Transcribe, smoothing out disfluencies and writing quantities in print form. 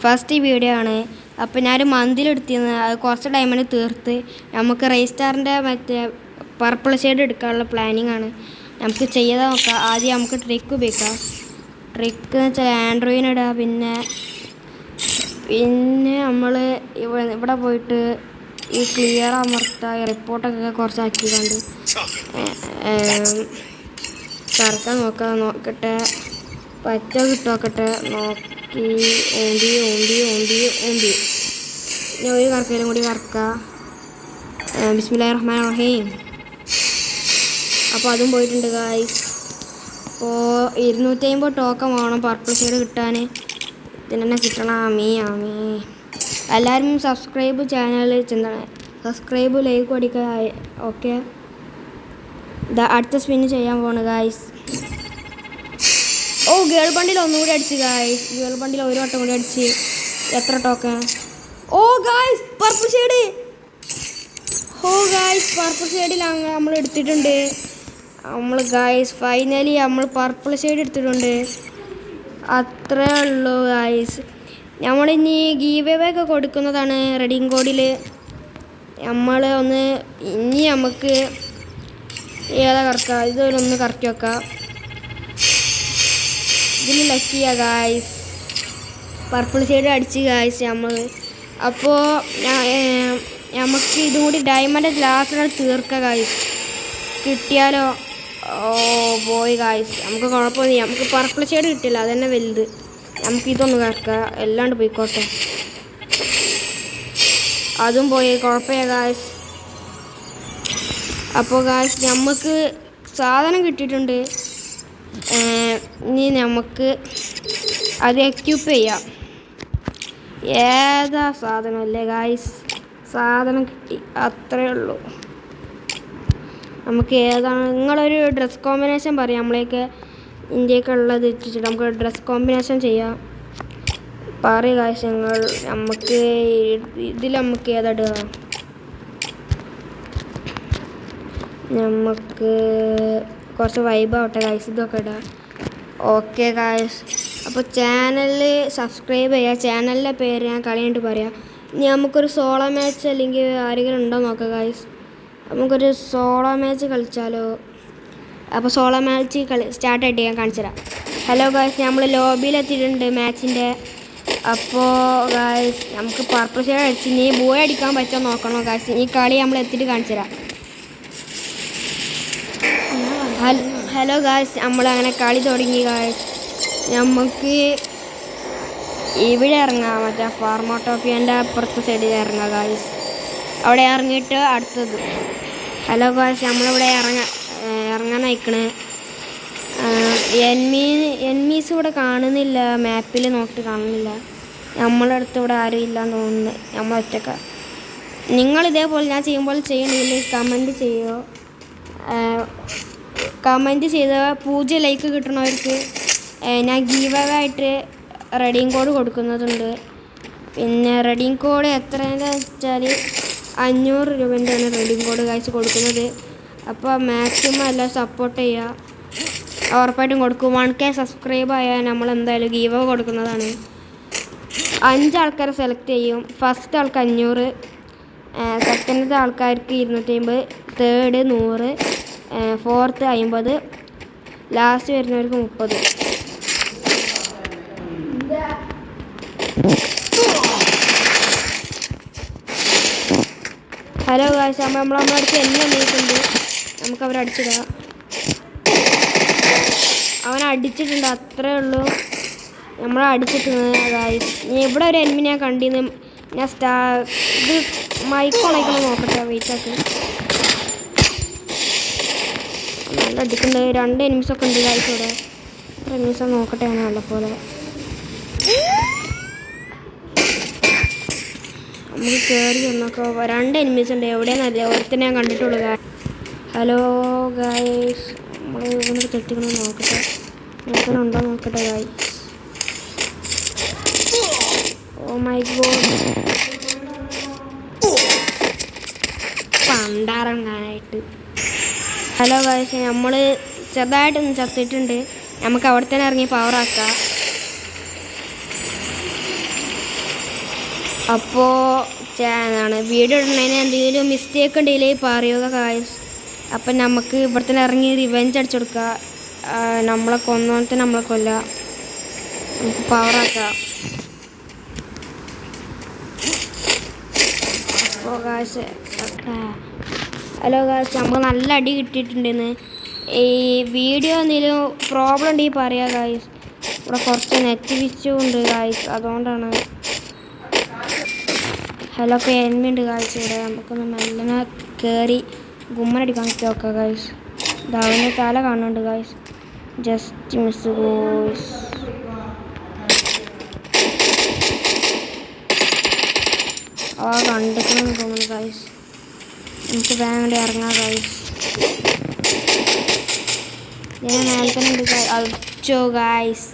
First video ആണ്. അപ്പോൾ ഞാനൊരു മന്തിലെടുത്തിരുന്നു, അത് കുറച്ച് ടൈമിന് തീർത്ത് നമുക്ക് റേസ്റ്റാറിൻ്റെ മറ്റേ പർപ്പിൾ ഷെയ്ഡ് എടുക്കാനുള്ള പ്ലാനിങ് ആണ്. നമുക്ക് ചെയ്താൽ നോക്കാം. ആദ്യം നമുക്ക് ട്രിക്ക് ഉപയോഗിക്കാം. ട്രിക്ക് എന്ന് വെച്ചാൽ ആൻഡ്രോയിഡ് ഇടുക. പിന്നെ നമ്മൾ ഇവിടെ പോയിട്ട് ഈ ക്ലിയർ അമർത്തുക, റിപ്പോർട്ടൊക്കെ കുറച്ചാക്കി കണ്ട് കറക്കാൻ നോക്കട്ടെ, പറ്റ കിട്ടുമോക്കട്ടെ, നോക്കി ഓന്തി ഇനി ഒരു കറക്കയിലും കൂടി കറക്കുക. ബിസ്മില്ലാഹിർ റഹ്മാനിർ റഹീം. അപ്പോൾ അതും പോയിട്ടുണ്ട് ഗായ്സ്. അപ്പോൾ 250 ടോക്കൺ വേണം പർപ്പിൾ ഷെയ്ഡ് കിട്ടാൻ. ഇതിനെന്നെ കിട്ടണം. ആമീ എല്ലാവരും സബ്സ്ക്രൈബ് ചാനൽ സബ്സ്ക്രൈബ് ലൈക്ക് അടിക്കുക. ഓക്കെ, അടുത്ത സ്പിന്ന് ചെയ്യാൻ പോണ് ഗായ്സ്. ഓ, ഗേൾ ബണ്ടിൽ ഒന്നുകൂടി അടിച്ച് ഗായ്സ്. ഗേൾ ബണ്ടിൽ ഒരു വട്ടം കൂടി അടിച്ച്. എത്ര ടോക്കൺ? ഓ ഗായ്സ്, പർപ്പിൾ ഷെയ്ഡ്. പർപ്പിൾ ഷെയ്ഡിൽ നമ്മൾ എടുത്തിട്ടുണ്ട്. നമ്മൾ ഗായ്സ് ഫൈനലി നമ്മൾ പർപ്പിൾ ഷെയ്ഡ് എടുത്തിട്ടുണ്ട്. അത്രേ ഉള്ളൂ ഗായ്സ്. നമ്മളിനി ഗീവ് അവേ ഒക്കെ കൊടുക്കുന്നതാണ് റെഡിങ് കോഡിൽ. നമുക്ക് ഏതാ കറക്കുക? ഇതൊന്ന് കറക്കി വെക്കാം. ഇതിൽ ലക്ക് ചെയ്യുക ഗായ്സ്. പർപ്പിൾ ഷെയ്ഡ് അടിച്ച് ഗായ്സ് നമ്മൾ. അപ്പോൾ നമുക്ക് ഇതും കൂടി ഡയമണ്ട് ലാസ്റ്റിലാണ് തീർക്കുക ഗായ്സ്. കിട്ടിയാലോ? ഓ പോയി ഗായ്സ്. നമുക്ക് കുഴപ്പമൊന്നുമില്ല. നമുക്ക് പർപ്പിൾ ഷെയ്ഡ് കിട്ടില്ല, അതന്നെ വലുത്. നമുക്ക് ഇതൊന്ന് കറക്കുക. എല്ലാണ്ട് പോയിക്കോട്ടെ. അതും പോയി, കുഴപ്പമില്ല ഗായ്സ്. അപ്പോൾ ഗായ്സ് നമുക്ക് സാധനം കിട്ടിയിട്ടുണ്ട്. ഇനി നമുക്ക് അത് എക്യൂപ്പ് ചെയ്യാം. ഏതാ സാധനമല്ലേ ഗായ്സ്? സാധനം കിട്ടി, അത്രേ ഉള്ളൂ. നമുക്ക് ഏതാണ്? നിങ്ങളൊരു ഡ്രസ് കോമ്പിനേഷൻ പറയാം. നമ്മളേക്ക് ഇന്ത്യയൊക്കെ ഉള്ളത് വെച്ചിട്ട് നമുക്ക് ഡ്രസ് കോമ്പിനേഷൻ ചെയ്യാം. പറയും ഗായ്സ്. നമുക്ക് ഏതാ ഇടുക? നമുക്ക് കുറച്ച് വൈബാവട്ടെ ഗായ്സ്, ഇതൊക്കെ ഇടാം. ഓക്കെ ഗായ്സ്, അപ്പോൾ ചാനൽ സബ്സ്ക്രൈബ് ചെയ്യുക. ചാനലിൻ്റെ പേര് ഞാൻ കളിയായിട്ട് പറയാം. ഇനി നമുക്കൊരു സോളോ മാച്ച് അല്ലെങ്കിൽ ആരെങ്കിലും ഉണ്ടോ നോക്കാം ഗായ്സ്. നമുക്കൊരു സോളോ മാച്ച് കളിച്ചാലോ? അപ്പോൾ സോളോ മാച്ച് സ്റ്റാർട്ടായിട്ട് ഞാൻ കാണിച്ചു തരാം. ഹലോ ഗായ്സ്, നമ്മൾ ലോബിയിലെത്തിയിട്ടുണ്ട് മാച്ചിൻ്റെ. അപ്പോൾ ഗായ്സ് നമുക്ക് പർപ്പിൾ ഷെയ്ഡ് അടിച്ച് ഇനി ബോയ് അടിക്കാൻ പറ്റുമോ നോക്കണോ ഗായ്സ്. ഈ കളി നമ്മൾ എത്തിയിട്ട് കാണിച്ചു തരാം. ഹലോ ഗായ്സ്, നമ്മളങ്ങനെ കളി തുടങ്ങി ഗായ്സ്. നമുക്ക് ഇവിടെ ഇറങ്ങാം, മറ്റേ ഫാർമോട്ടോപ്പിയൻ്റെ അപ്പുറത്തെ സൈഡിൽ ഇറങ്ങാം ഗായ്സ്. അവിടെ ഇറങ്ങിയിട്ട് അടുത്തത്. ഹലോ ഗായ്സ്, നമ്മളിവിടെ ഇറങ്ങാൻ അയക്കണേ. എനിമീസ് ഇവിടെ കാണുന്നില്ല, മാപ്പിൽ നോക്കിയിട്ട് കാണുന്നില്ല. നമ്മളെ അടുത്ത് ഇവിടെ ആരും ഇല്ലയെന്ന് തോന്നുന്നു. നമ്മൾ ഒറ്റക്ക. നിങ്ങൾ ഇതേപോലെ ഞാൻ ചെയ്യുമ്പോൾ ചെയ്യണമെങ്കിൽ കമൻറ്റ് ചെയ്യുമോ? കമൻറ്റ് ചെയ്ത 0 ലൈക്ക് കിട്ടണവർക്ക് ഞാൻ ഗീവ് അവേ ആയിട്ട് റെഡിങ് കോഡ് കൊടുക്കുന്നതുണ്ട്. പിന്നെ റെഡിങ് കോഡ് എത്രയെന്ന് വെച്ചാൽ 500 രൂപേൻ്റെയാണ് റെഡിങ് കോഡ് കാഴ്ച കൊടുക്കുന്നത്. അപ്പോൾ മാക്സിമം എല്ലാം സപ്പോർട്ട് ചെയ്യുക. ഉറപ്പായിട്ടും കൊടുക്കും. 1K സബ്സ്ക്രൈബ് ആയാൽ നമ്മൾ എന്തായാലും ഗീവ് അവേ കൊടുക്കുന്നതാണ്. 5 ആൾക്കാരെ സെലക്ട് ചെയ്യും. ഫസ്റ്റ് ആൾക്ക് 500, സെക്കൻഡത്തെ ആൾക്കാർക്ക് 250, തേർഡ് 100, ഫോർത്ത് 50, ലാസ്റ്റ് വരുന്നവർക്ക് 30. ഹലോ ഗായ്സ്, നമ്മളെ അടുത്ത് എല്ലാം നീക്കുന്നുണ്ട്. നമുക്ക് അവരെ അടിച്ചിടാം. അവനെ അടിച്ചിട്ടുണ്ട്, അത്രേ ഉള്ളൂ. നമ്മളെ അടിച്ചിട്ടുണ്ട് ഗായ്സ്. ഇവിടെ ഒരു എനിമി ഞാൻ കണ്ടിന്ന്. ഞാൻ ഇത് മൈക്കോണൈക്കണം നോക്കട്ടെ, വെയിറ്റാക്കി. നല്ല അടിക്കുന്നുണ്ട്. 2 എനിമീസൊക്കെ ഉണ്ട് ഗായ്സ് ഇവിടെ. എത്ര എനിമീസാണ് നോക്കട്ടെ ഞാൻ നല്ലപോലെ. നമുക്ക് കയറി വന്നൊക്കെ 2 എനിമീസ് ഉണ്ട്. എവിടെയെന്നല്ല, ഒരുത്തന്നെ ഞാൻ കണ്ടിട്ടുള്ളൂ. ഹലോ ഗായ്സ്, നമ്മൾ ഇവിടെ തെറ്റിക്കണം നോക്കട്ടെ. നോക്കണുണ്ടോ നോക്കട്ടെ ഗായ്സ്. ഓ മൈ ഗോഡ്, പണ്ടാറങ്ങാനായിട്ട്. ഹലോ ഗായ്സ്, നമ്മൾ ചെറുതായിട്ടൊന്ന് ചത്തിട്ടുണ്ട്. നമുക്ക് അവിടെ തന്നെ ഇറങ്ങി പവറാക്കാം. അപ്പോൾ എന്താണ് വീഡിയോ ഇടുന്നതിന് എന്തെങ്കിലും മിസ്റ്റേക്ക് ഉണ്ടെങ്കിൽ പറയുക ഗായ്സ്. അപ്പം നമുക്ക് ഇവിടെ തന്നെ ഇറങ്ങി റിവെഞ്ച് അടിച്ചു കൊടുക്കുക. നമ്മളെ കൊന്നോണത്തിന് നമ്മളെ കൊല്ലാം, നമുക്ക് പവറാക്കാം. അപ്പോൾ ഗായ്സ് ഹലോ ഗായ്സ്, നമുക്ക് നല്ല അടി കിട്ടിയിട്ടുണ്ടെന്ന്. ഈ വീഡിയോ എന്തെങ്കിലും പ്രോബ്ലം ഉണ്ടെങ്കിൽ പറയാം ഗായ്സ്. ഇവിടെ കുറച്ച് നെറ്റ് വിച്ചും ഉണ്ട് ഗായ്സ്, അതുകൊണ്ടാണ്. ഹലോ ഒക്കെ എന്നുണ്ട് ഗായ്സ്. ഇവിടെ നമുക്കൊന്ന് മെല്ലനെ കയറി ഗുമ്മനടിക്കാൻ നോക്കാം ഗായ്സ്. ഇതവൻ്റെ തല കാണുന്നുണ്ട് ഗായ്സ്. Just miss guys. കണ്ടിക്കണമെന്ന് തോന്നുന്നു ഗായ്സ്. നമുക്ക് വേണ്ടി ഇറങ്ങാം ഗായ്സ്. ഞാൻ മേലെ തന്നെ ഉണ്ട് അടിച്ചോ ഗായ്സ്.